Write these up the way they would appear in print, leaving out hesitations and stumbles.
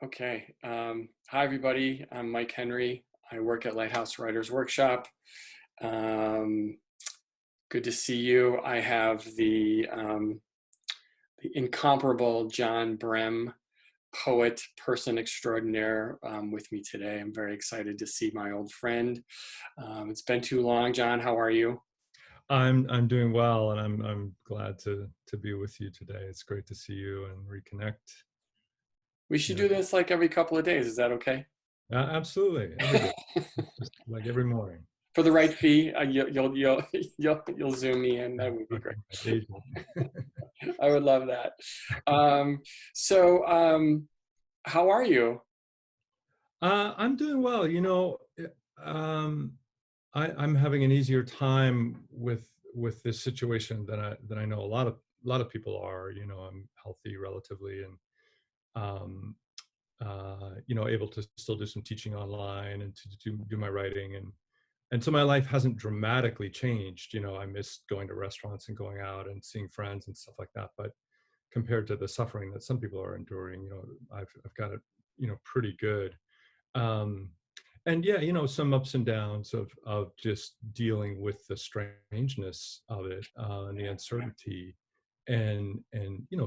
Okay. Hi, everybody. I'm Mike Henry. I work at Lighthouse Writers Workshop. Um, Good to see you. I have the incomparable John Brehm, poet, person extraordinaire, with me today. I'm very excited to see my old friend. It's been too long, John. How are you? I'm doing well, and I'm glad to be with you today. It's great to see you and reconnect. We should Yeah, do this like every couple of days. Is that okay? absolutely, every day, just like every morning. For the right fee, you'll zoom me in. That would be Okay, great. my day job. I would love that. Um, so, how are you? I'm doing well. Um, I'm having an easier time with this situation than I know a lot of people are. I'm healthy relatively, and um, able to still do some teaching online and to do my writing, and so my life hasn't dramatically changed. I miss going to restaurants and going out and seeing friends and stuff like that. But compared to the suffering that some people are enduring, I've got it, pretty good. Um, and yeah, some ups and downs of just dealing with the strangeness of it, and the uncertainty, and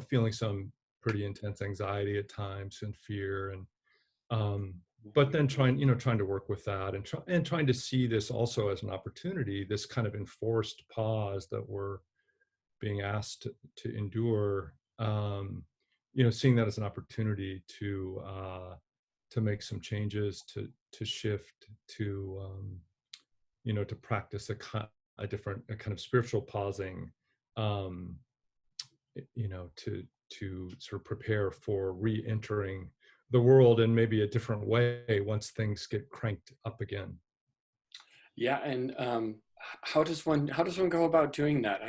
feeling some pretty intense anxiety at times and fear, and um, but then trying to work with that, and trying to see this also as an opportunity, this kind of enforced pause that we're being asked to endure. Seeing that as an opportunity to make some changes, to shift, to practice a kind of spiritual pausing, um, to sort of prepare for re-entering the world in maybe a different way once things get cranked up again. Yeah, and how does one go about doing that?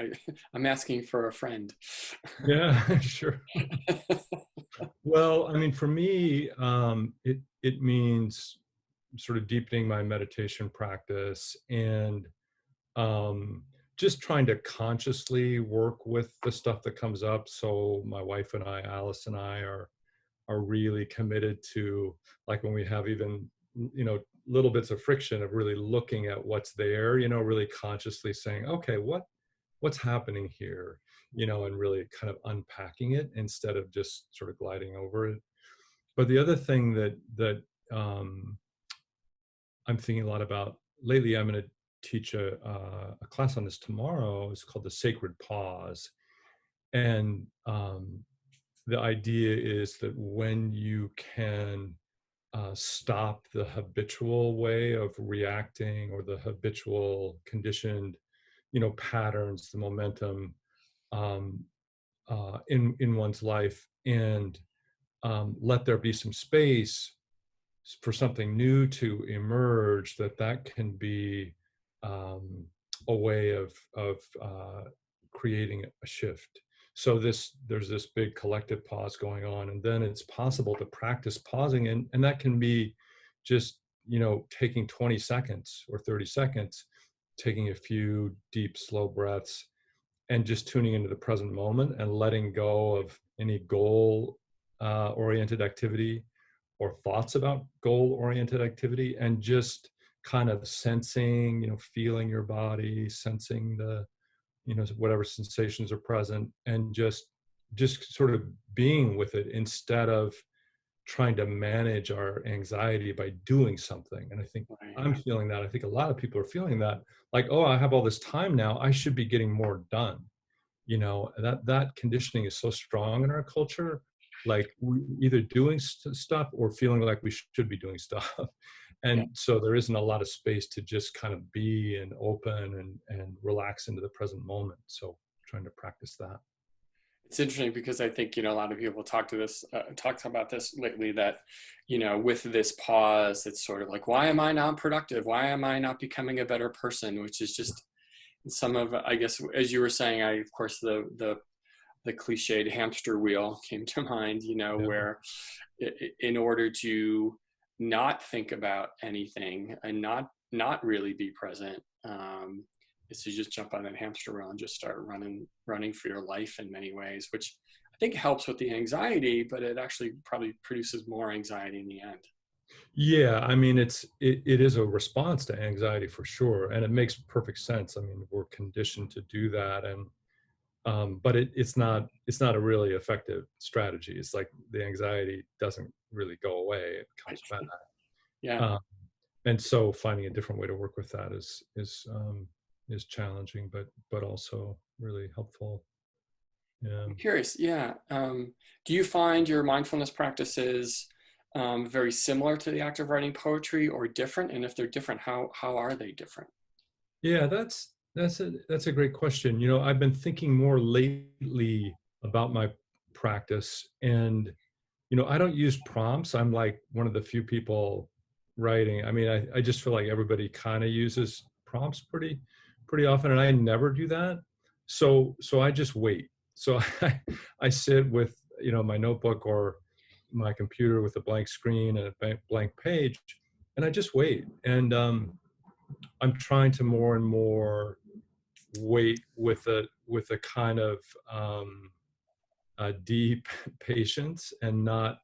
I'm asking for a friend. Yeah, sure. Well, I mean, for me, it means sort of deepening my meditation practice, and um, just trying to consciously work with the stuff that comes up. So my wife and I, Alice and I, are really committed to, like, when we have even little bits of friction, of really looking at what's there, really consciously saying, okay, what's happening here, and really kind of unpacking it instead of just sort of gliding over it. But the other thing that um, I'm thinking a lot about lately, I'm going to teach a class on this tomorrow. It's called the Sacred Pause, and the idea is that when you can stop the habitual way of reacting, or the habitual conditioned, patterns, the momentum, um, in one's life, and let there be some space for something new to emerge, that can be um, a way of creating a shift. So there's this big collective pause going on, and then it's possible to practice pausing, and that can be just taking 20 seconds or 30 seconds, taking a few deep, slow breaths, and just tuning into the present moment, and letting go of any goal oriented activity or thoughts about goal oriented activity, and just kind of sensing, feeling your body, sensing the, whatever sensations are present, and just sort of being with it, instead of trying to manage our anxiety by doing something. And I think Right. I'm feeling that. I think a lot of people are feeling that, like, oh, I have all this time now, I should be getting more done. That conditioning is so strong in our culture, like, we either doing stuff or feeling like we should be doing stuff. Yeah. And so there isn't a lot of space to just kind of be and open and relax into the present moment. So trying to practice that. It's interesting because I think, a lot of people talk about this lately, that, with this pause, it's sort of like, why am I not productive? Why am I not becoming a better person? Which is just some of, I guess, as you were saying, of course, the cliched hamster wheel came to mind, Yeah. where in order to not think about anything and not really be present, is to just jump on that hamster wheel and just start running for your life in many ways, which think helps with the anxiety, but it actually probably produces more anxiety in the end. Yeah, I mean, it is a response to anxiety for sure, and it makes perfect sense. I mean, we're conditioned to do that, and but it's not a really effective strategy. It's like the anxiety doesn't really go away; it Right. comes back. Yeah. Um, and so, finding a different way to work with that is challenging, but also really helpful. Yeah. I'm curious. Yeah. Do you find your mindfulness practices very similar to the act of writing poetry, or different? And if they're different, how are they different? Yeah, that's a great question. I've been thinking more lately about my practice, and I don't use prompts. I'm like one of the few people writing. I mean, I just feel like everybody kind of uses prompts pretty often, and I never do that. So I just wait. So I sit with my notebook or my computer with a blank screen and a blank page, and I just wait. And I'm trying to more and more wait with a kind of a deep patience, and not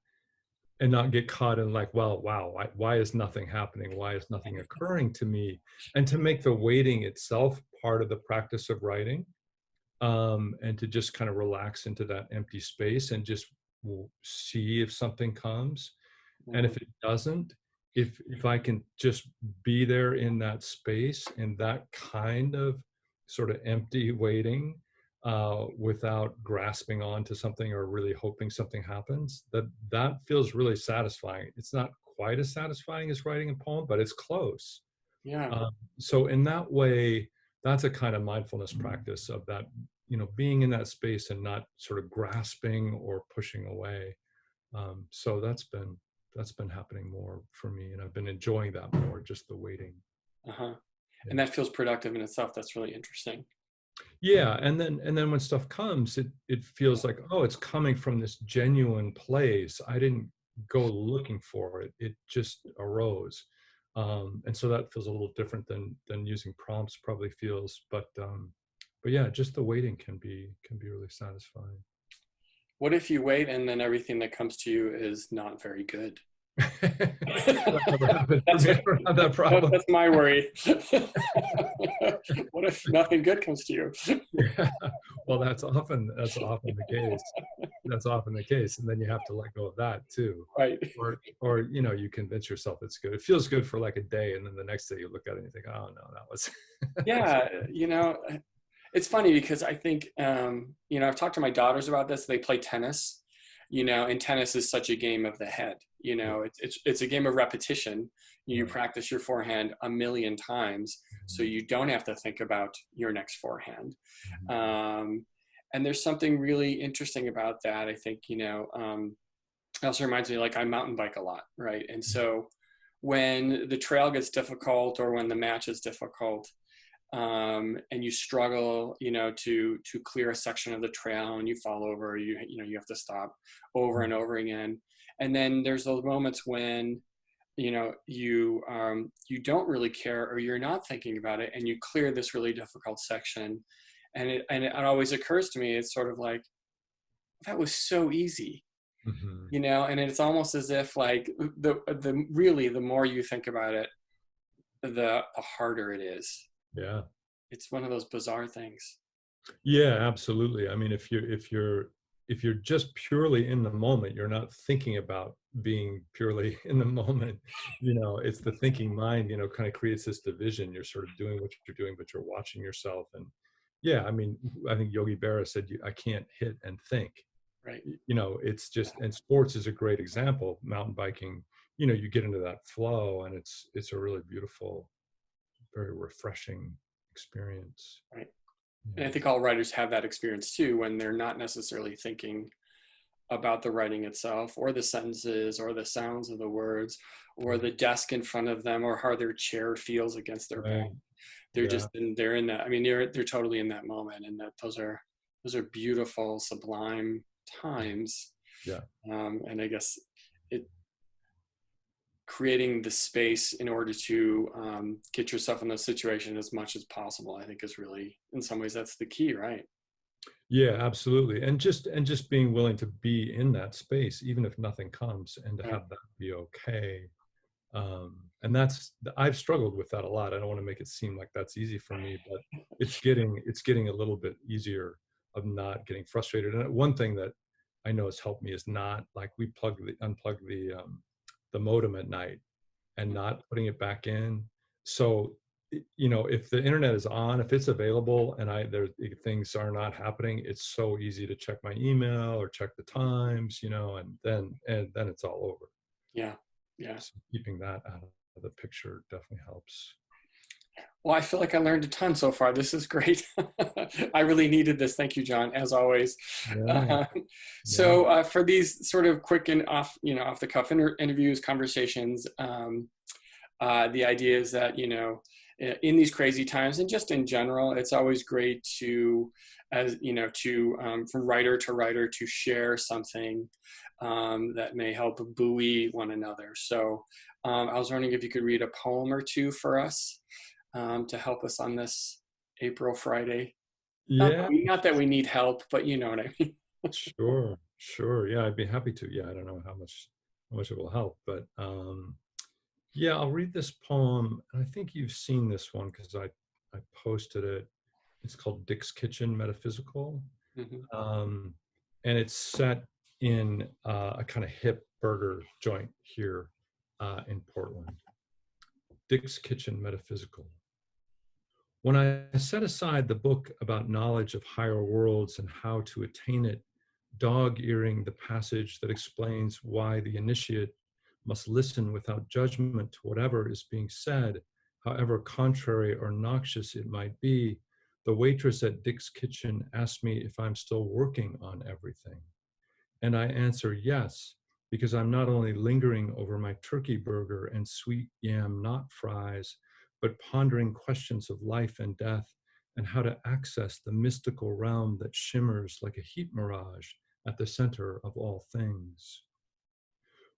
get caught in like, well, wow, why is nothing happening? Why is nothing occurring to me? And to make the waiting itself part of the practice of writing, and to just kind of relax into that empty space and just see if something comes. And Mhm. if it doesn't, if I can just be there in that space, in that kind of sort of empty waiting, without grasping onto something or really hoping something happens, that feels really satisfying. It's not quite as satisfying as writing a poem, but it's close. Yeah. So in that way, that's a kind of mindfulness practice of that, being in that space and not sort of grasping or pushing away. So that's been happening more for me, and I've been enjoying that more, just the waiting. Uh-huh. Yeah. And that feels productive in itself. That's really interesting. Yeah, and then when stuff comes, it feels like, oh, it's coming from this genuine place. I didn't go looking for it. It just arose. And so that feels a little different than using prompts probably feels, but yeah, just the waiting can be really satisfying. What if you wait and then everything that comes to you is not very good? That never happened for That's me. I what, don't have that problem. that's my worry. What if nothing good comes to you? Yeah. Well, that's often the case. That's often the case, and then you have to let go of that too. Right. Or you convince yourself it's good. It feels good for like a day, and then the next day you look at it and you think, oh no, that was. Yeah. It's funny because I think, I've talked to my daughters about this. They play tennis, and tennis is such a game of the head. Yeah, It's a game of repetition. You right. practice your forehand a million times, so you don't have to think about your next forehand. Mhm. Um, and there's something really interesting about that. I think, it also reminds me, like, I mountain bike a lot, right? And so when the trail gets difficult or when the match is difficult, and you struggle, to clear a section of the trail and you fall over, you have to stop over and over again. And then there's those moments when, you don't really care, or you're not thinking about it, and you clear this really difficult section. And it always occurs to me, it's sort of like, that was so easy, Mhm. and it's almost as if, like, the more you think about it, the harder it is. Yeah. It's one of those bizarre things. Yeah, absolutely. I mean, if you're just purely in the moment, you're not thinking about being purely in the moment. It's the thinking mind, kind of creates this division. You're sort of doing what you're doing, but you're watching yourself. And yeah, I mean, I think Yogi Berra said, I can't hit and think. Right. It's just, and sports is a great example. Mountain biking, you get into that flow, and it's a really beautiful, very refreshing experience. Right. And I Yeah. think all writers have that experience too, when they're not necessarily thinking about the writing itself, or the sentences, or the sounds of the words, or the desk in front of them, or how their chair feels against their back. Right. Yeah. They're in that. I mean, they're totally in that moment, and that those are beautiful, sublime times. Yeah. And I guess it creating the space in order to get yourself in those situations as much as possible, I think, is really, in some ways, that's the key, right? Yeah, absolutely. And just being willing to be in that space, even if nothing comes, and to Right. have that be okay. And that's I've struggled with that a lot. I don't want to make it seem like that's easy for me, but it's getting a little bit easier of not getting frustrated. And one thing that I know has helped me is not like we unplug the modem at night and not putting it back in. So, if the internet is on, if it's available and things are not happening, it's so easy to check my email or check the times, and then it's all over. Yeah. Yeah. So keeping that out of the picture definitely helps. Well, I feel like I learned a ton so far. This is great. I really needed this. Thank you, John, as always. Yeah, Uh, yeah, so for these sort of quick and off the cuff interviews, conversations, the idea is that, in these crazy times and just in general, it's always great to, as from writer to writer, to share something that may help buoy one another. So I was wondering if you could read a poem or two for us to help us on this April Friday. yeah. Not that we need help, but you know what I mean. Sure, sure. Yeah, I'd be happy to. Yeah, I don't know how much it will help, but yeah, I'll read this poem. And I think you've seen this one because I posted it. It's called Dick's Kitchen Metaphysical. Mhm. Um, and it's set in a kind of hip burger joint here in Portland. Dick's Kitchen Metaphysical. When I set aside the book about knowledge of higher worlds and how to attain it, dog-earing the passage that explains why the initiate must listen without judgment to whatever is being said, however contrary or noxious it might be, the waitress at Dick's Kitchen asked me if I'm still working on everything. And I answer yes, because I'm not only lingering over my turkey burger and sweet yam knot fries, but pondering questions of life and death and how to access the mystical realm that shimmers like a heat mirage at the center of all things.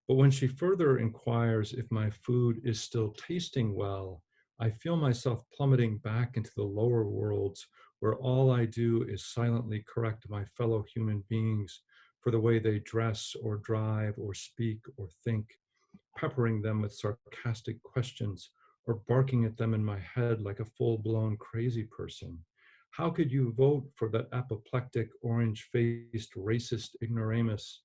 But when she further inquires if my food is still tasting well, I feel myself plummeting back into the lower worlds where all I do is silently correct my fellow human beings for the way they dress or drive or speak or think, peppering them with sarcastic questions or barking at them in my head like a full-blown crazy person. How could you vote for that apoplectic, orange-faced, racist ignoramus?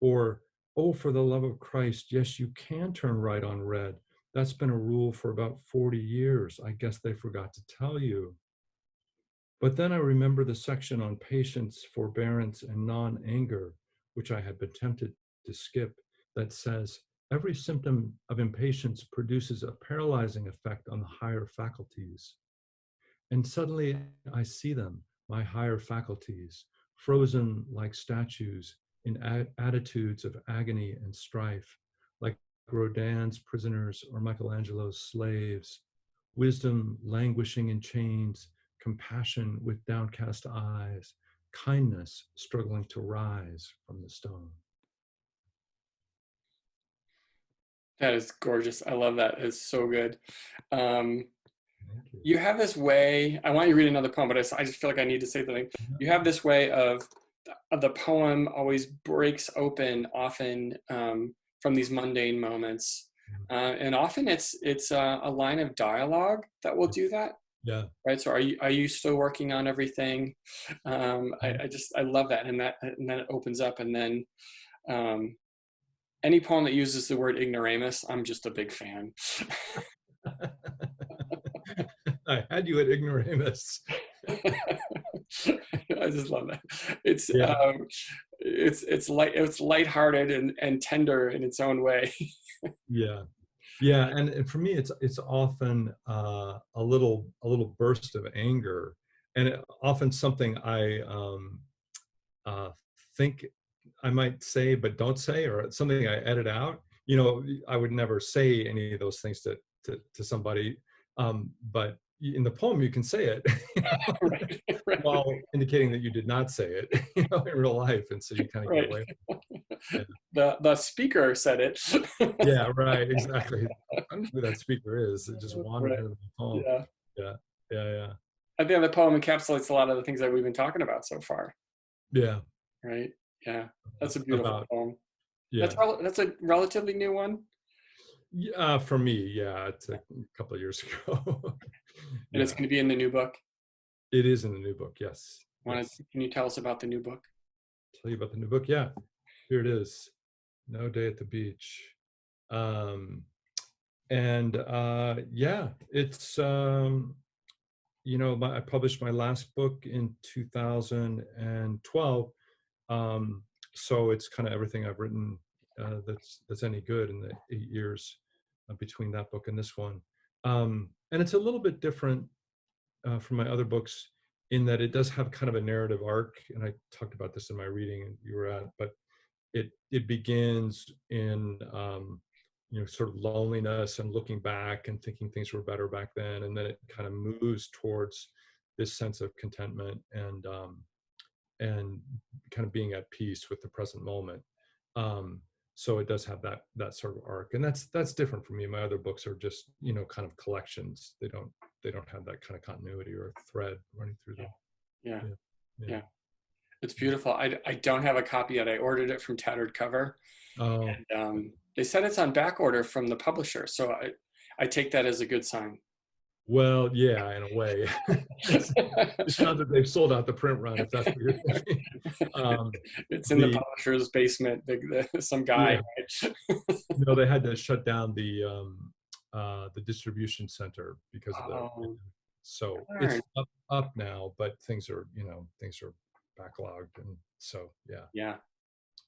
Or, oh, for the love of Christ, yes, you can turn right on red. That's been a rule for about 40 years. I guess they forgot to tell you. But then I remember the section on patience, forbearance, and non anger, which I had been tempted to skip, that says every symptom of impatience produces a paralyzing effect on the higher faculties. And suddenly I see them, my higher faculties, frozen like statues in attitudes of agony and strife, like Rodin's prisoners or Michelangelo's slaves, wisdom languishing in chains, compassion with downcast eyes, kindness struggling to rise from the stone. That is gorgeous. I love that. It's so good. Um, Thank you. you have this way. I want you to read another poem, but I just feel like I need to say something. You have this way of the poem always breaks open, often from these mundane moments, and often it's a line of dialogue that will do that. Yeah. Right. So are you still working on everything? I love that, and then it opens up, and then um, any poem that uses the word ignoramus, I'm just a big fan. I had you at ignoramus. I just love that. It's Yeah. it's lighthearted and tender in its own way. Yeah. Yeah, and for me, it's often a little burst of anger, and often something I uh, think I might say but don't say, or something I edit out. I would never say any of those things to somebody, but in the poem you can say it, Right, right, while indicating that you did not say it, in real life, and so you kind of get right. away. Yeah, The speaker said it. yeah, right, exactly. I don't know who that speaker is. It just wandered Right. into the poem. Yeah. Yeah, yeah, yeah. I think the poem encapsulates a lot of the things that we've been talking about so far, Yeah. right? Yeah, that's a beautiful About, poem. yeah. That's a relatively new one, Yeah, for me, yeah, it's a couple of years ago. and it's Yeah, going to be in the new book. it is in the new book. Yes, yes. Can you tell us about the new book? Tell you about the new book. Yeah, here it is. No Day at the Beach. Um, and yeah, it's I published my last book in 2012. Um, so it's kind of everything I've written that's any good in the 8 years between that book and this one. And it's a little bit different from my other books in that it does have kind of a narrative arc, and I talked about this in my reading and you were at, but it begins in sort of loneliness and looking back and thinking things were better back then, and then it kind of moves towards this sense of contentment and kind of being at peace with the present moment. Um, so it does have that sort of arc, and that's different for me. My other books are just kind of collections. They don't have that kind of continuity or thread running through Yeah, them. yeah, Yeah, yeah. yeah. It's beautiful. I don't have a copy yet. I ordered it from Tattered Cover, Oh, and they said it's on back order from the publisher, so I take that as a good sign. well, yeah, in a way. It's not that they've sold out the print run, if that's what you're thinking. It's in the The publisher's basement. Some guy. Yeah, they had to shut down the distribution center because of the. Oh, So it's darn. up now, but things are backlogged, and so Yeah.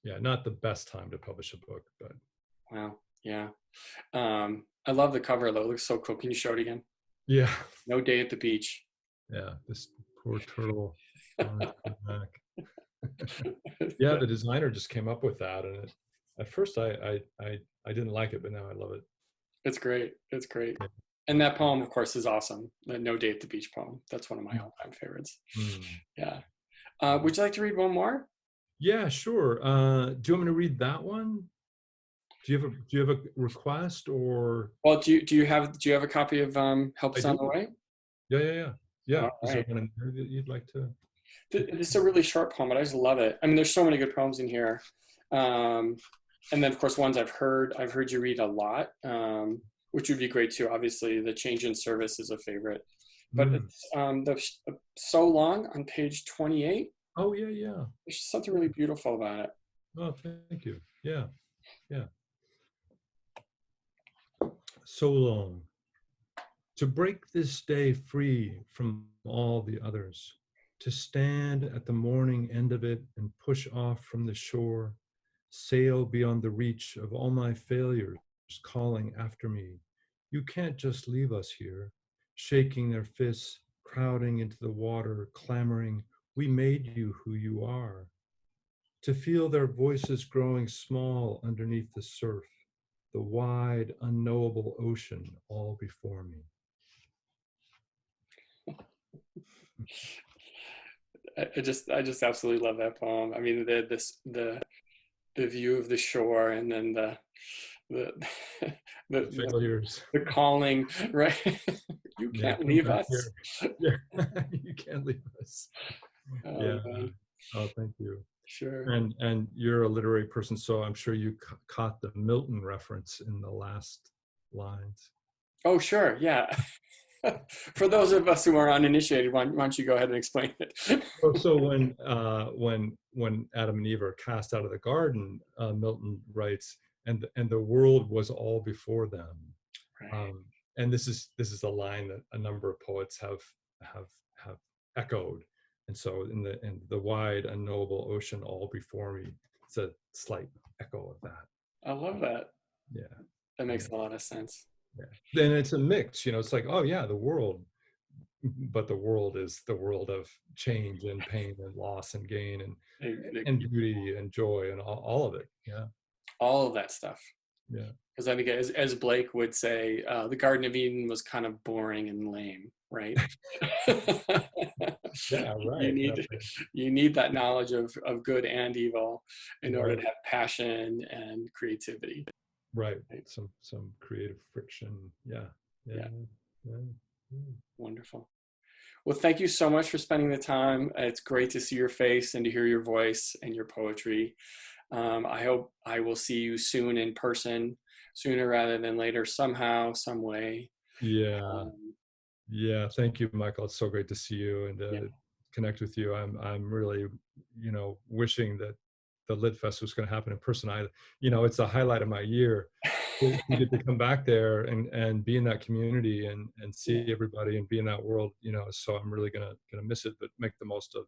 yeah, not the best time to publish a book, but Wow. Yeah. I love the cover though. It looks so cool. Can you show it again? yeah, No Day at the Beach. yeah, this poor turtle on its back. Yeah, the designer just came up with that, and at first I didn't like it, but now I love it. It's great. It's great. Yeah. And that poem, of course, is awesome. The No Day at the Beach poem. That's one of my all-time favorites. Mm. Yeah. Would you like to read one more? Yeah, sure. Do you want me to read that one? Do you have a request or? Well, do you have a copy of Help I Is on do. the Way? Yeah, yeah, yeah. Yeah. All Is there right. one in there that you'd like to? It's a really short poem, but I just love it. I mean, there's so many good poems in here. Um, and then of course ones I've heard you read a lot, which would be great too. Obviously, The Change in Service is a favorite, but Mm. it's So Long on page 28. Oh, yeah, yeah. There's something really beautiful about it. Oh, thank you. Yeah, yeah. So long. To break this day free from all the others, to stand at the morning end of it and push off from the shore, sail beyond the reach of all my failures calling after me. You can't just leave us here, shaking their fists, crowding into the water, clamoring, we made you who you are. To feel their voices growing small underneath the surf, the wide, unknowable ocean all before me. I just absolutely love that poem. I mean, the view of the shore, and then the The failures. the calling, right? You Yeah, can't come leave back us. here. Yeah, you can't leave us. Oh Yeah. man, Oh, thank you. sure. And you're a literary person, so I'm sure you caught the Milton reference in the last lines. Oh sure, yeah. For those of us who are uninitiated, why don't you go ahead and explain it? So when Adam and Eve are cast out of the garden, Milton writes, and the world was all before them. Right. Um, and this is a line that a number of poets have echoed. And so in the wide unknowable ocean all before me, it's a slight echo of that. I love that. Yeah, That yeah, makes a lot of sense. yeah. Then it's a mix, it's like, oh yeah, the world, but the world is the world of change and pain and loss and gain and beauty and joy and all of it. Yeah, All of that stuff. yeah. Because I think, as Blake would say, the Garden of Eden was kind of boring and lame, right? Yeah, you right. need you need that knowledge of good and evil in order Right. to have passion and creativity. Right. Right? Some creative friction. Yeah. Yeah. Yeah, Yeah. Yeah. wonderful. Well, thank you so much for spending the time. It's great to see your face and to hear your voice and your poetry. I hope I will see you soon in person, sooner rather than later, somehow, some way. Yeah. Um, Yeah, thank you, Michael. It's so great to see you and yeah. connect with you. I'm really, wishing that the Lit Fest was going to happen in person. It's a highlight of my year to get to come back there and be in that community and Yeah. see everybody and be in that world. So I'm really gonna miss it, but make the most of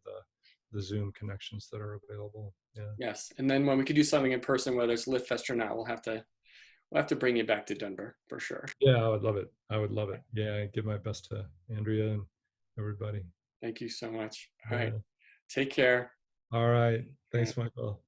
the Zoom connections that are available. Yeah. Yes. And then when we could do something in person, whether it's Lit Fest or not, we'll have to bring you back to Denver for sure. Yeah, I would love it. I would love it. Yeah, I give my best to Andrea and everybody. Thank you so much. All right. Yeah. Take care. All right. All right. Thanks, Michael.